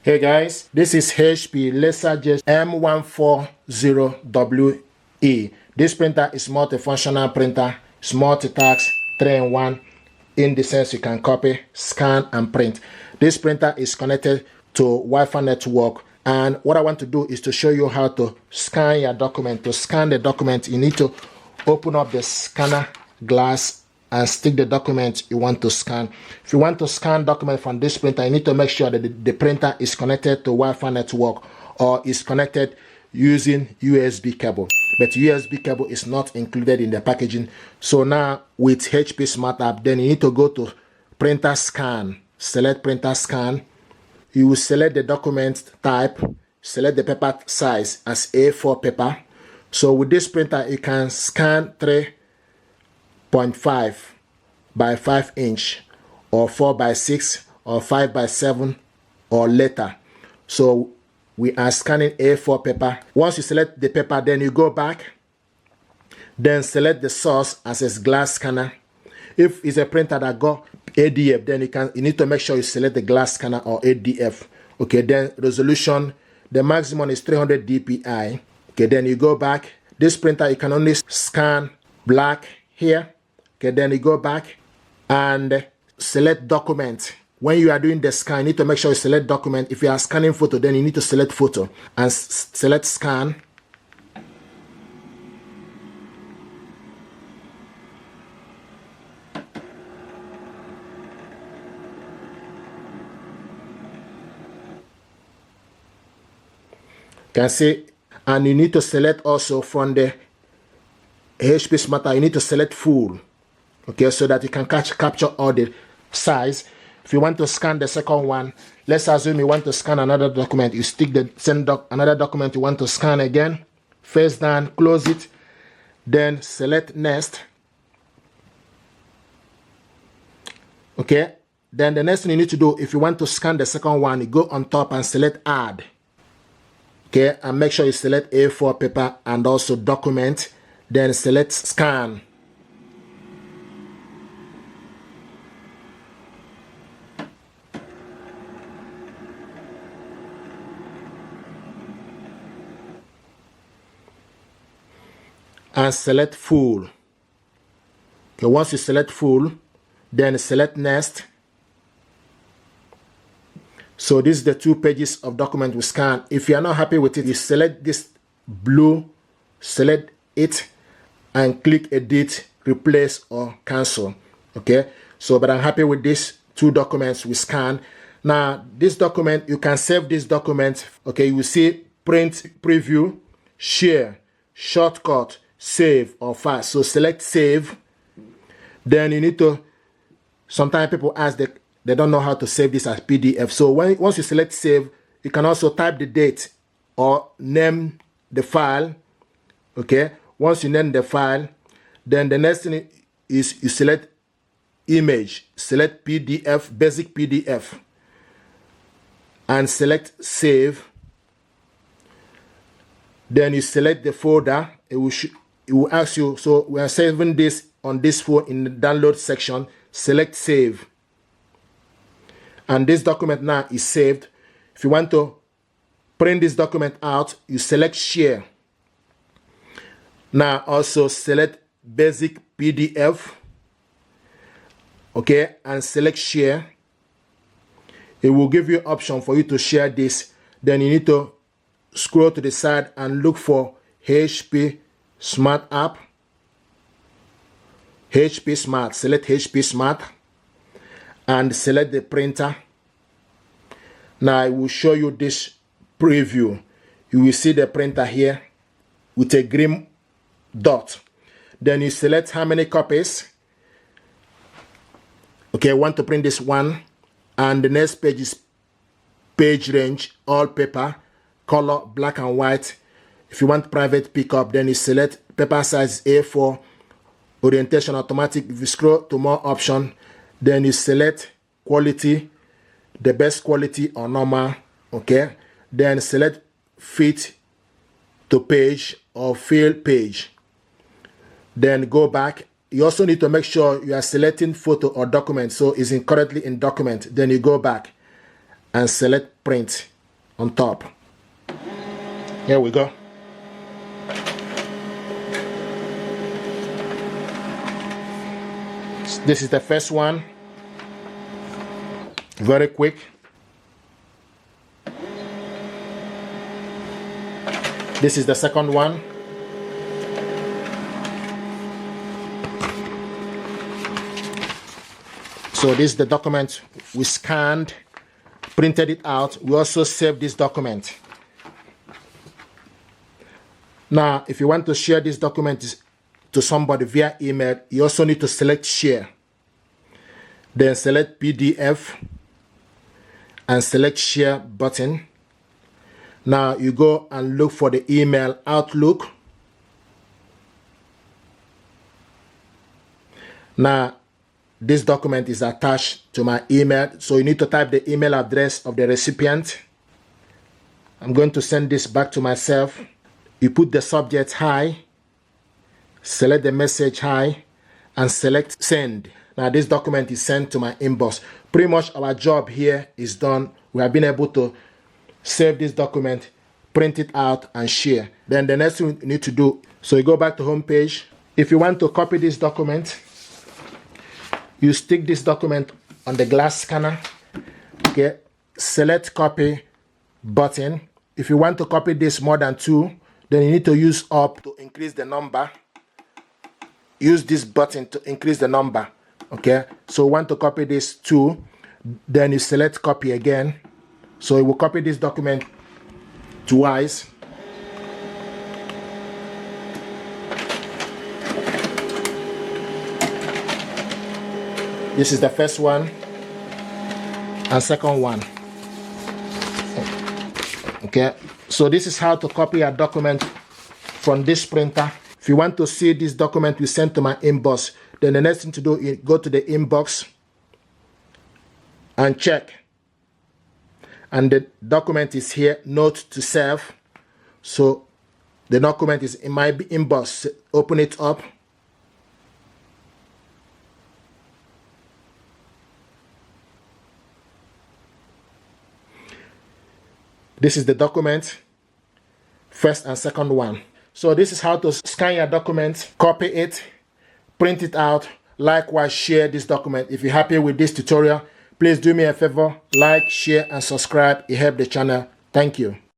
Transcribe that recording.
Hey guys, this is HP Laserjet M140WE. This printer is multifunctional printer. It's multitask, 3-in-1, in the sense you can copy, scan, and print. This printer is connected to Wi-Fi network, and what I want to do is to show you how to scan your document. To scan the document, you need to open up the scanner glass and stick the document you want to scan. If you want to scan document from this printer, you need to make sure that the printer is connected to Wi-Fi network or is connected using USB cable. But USB cable is not included in the packaging. So now with HP Smart App, then you need to go to printer scan. Select printer scan. You will select the document type, select the paper size as A4 paper. So with this printer, you can scan 3.5 by 5 inch or 4 by 6 or 5 by 7 or later. So we are scanning A4 paper. Once you select the paper, then you go back, then select the source as a glass scanner. If it's a printer that got ADF, then you need to make sure you select the glass scanner or ADF. Okay, then resolution, the maximum is 300 dpi. Okay, then you go back. This printer, you can only scan black here. Okay, then you go back and select document. When you are doing the scan, you need to make sure you select document. If you are scanning photo, then you need to select photo and select scan. Can see, and you need to select also from the HP Smarter, you need to select full. Okay, so that you can capture all the size. If you want to scan the second one, let's assume you want to scan another document. You stick the another document you want to scan again. Face down, close it, then select next. Okay, then the next thing you need to do, if you want to scan the second one, you go on top and select add. Okay, and make sure you select A4 paper and also document, then select scan. And select full. Okay, once you select full, then select next. So this is the 2 pages of document we scan. If you are not happy with it, you select this blue, select it, and click edit, replace, or cancel. Okay, so but I'm happy with these 2 documents we scan. Now this document, you can save this document. Okay, you will see print, preview, share, shortcut, save, or file. So select save. Then you need to, sometimes people ask that they don't know how to save this as PDF. So once you select save, you can also type the date or name the file. Okay, once you name the file, then the next thing is you select image, select PDF, basic PDF, and select save. Then you select the folder. It will ask you, so we are saving this on this phone in the download section. Select save. And this document now is saved. If you want to print this document out, you select share. Now also select basic PDF. Okay, and select share. It will give you an option for you to share this. Then you need to scroll to the side and look for HP Smart App. HP Smart. Select HP Smart and select the printer. Now I will show you this preview. You will see the printer here with a green dot. Then you select how many copies. Okay, I want to print this one. And the next page is page range, all paper, color, black and white. If you want private pickup, then you select paper size A4, orientation automatic. If you scroll to more option, then you select quality, the best quality or normal. Okay, then select fit to page or fill page. Then go back. You also need to make sure you are selecting photo or document, so it's currently in document. Then you go back and select print. on top. Here we go. This is the first one. Very quick. This is the second one. So this is the document we scanned, printed it out. We also saved this document. Now, if you want to share this document to somebody via email, you also need to select share. Then select PDF and select share button. Now you go and look for the email Outlook. Now this document is attached to my email, so you need to type the email address of the recipient. I'm going to send this back to myself. You put the subject hi, select the message hi, and select send. Now this document is sent to my inbox. Pretty much our job here is done. We have been able to save this document, print it out, and share. Then the next thing you need to do, so you go back to home page. If you want to copy this document, you stick this document on the glass scanner. Okay, select copy button. If you want to copy this more than 2, then you need to use up to increase the number. Use this button to increase the number. Okay, so we want to copy this 2, then you select copy again. So it will copy this document twice. This is the first one and second one. Okay, so this is how to copy a document from this printer. If you want to see this document we sent to my inbox, then the next thing to do is go to the inbox and check. And the document is here, note to self. So the document is in my inbox. Open it up. This is the document, first and second one. So this is how to scan your document, copy it, print it out. Likewise, share this document. If you're happy with this tutorial, please do me a favor, like, share, and subscribe. It helps the channel. Thank you.